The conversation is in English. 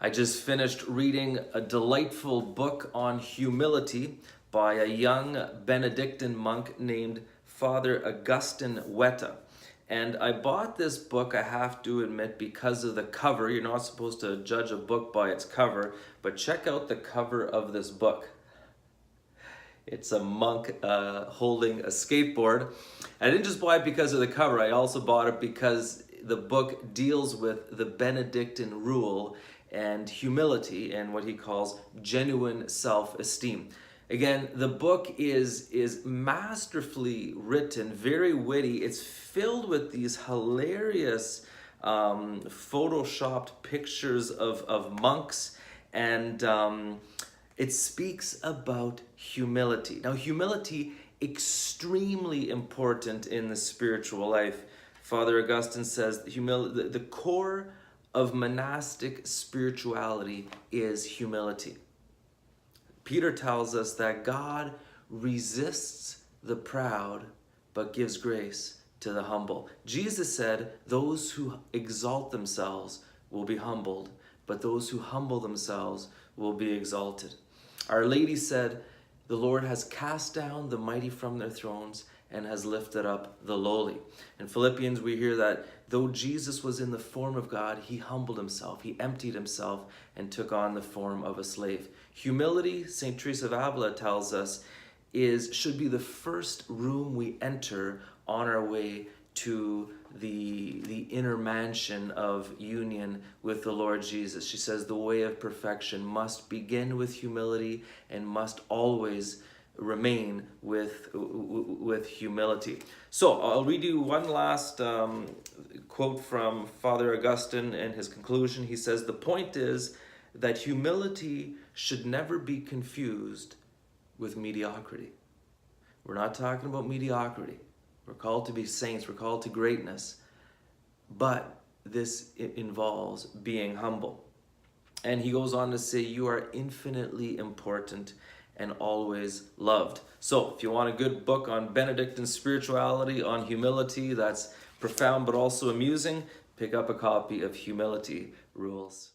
I just finished reading a delightful book on humility by a young Benedictine monk named Father Augustine Wetta. And I bought this book, I have to admit, because of the cover. You're not supposed to judge a book by its cover, but check out the cover of this book. It's a monk holding a skateboard. I didn't just buy it because of the cover, I also bought it because the book deals with the Benedictine rule and humility and what he calls genuine self-esteem. Again, the book is masterfully written, very witty. It's filled with these hilarious photoshopped pictures of monks, and it speaks about humility. Now, humility, extremely important in the spiritual life. Father Augustine says the core of monastic spirituality is humility. Peter tells us that God resists the proud but gives grace to the humble. Jesus said, those who exalt themselves will be humbled, but those who humble themselves will be exalted. Our Lady said, the Lord has cast down the mighty from their thrones and has lifted up the lowly. In Philippians, we hear that though Jesus was in the form of God, he humbled himself, he emptied himself and took on the form of a slave. Humility, St. Teresa of Avila tells us, should be the first room we enter on our way to the inner mansion of union with the Lord Jesus. She says the way of perfection must begin with humility and must always remain with humility. So I'll read you one last quote from Father Augustine in his conclusion. He says, the point is that humility should never be confused with mediocrity. We're not talking about mediocrity. We're called to be saints, we're called to greatness, but this involves being humble. And he goes on to say, you are infinitely important and always loved. So if you want a good book on Benedictine spirituality, on humility, that's profound but also amusing, pick up a copy of Humility Rules.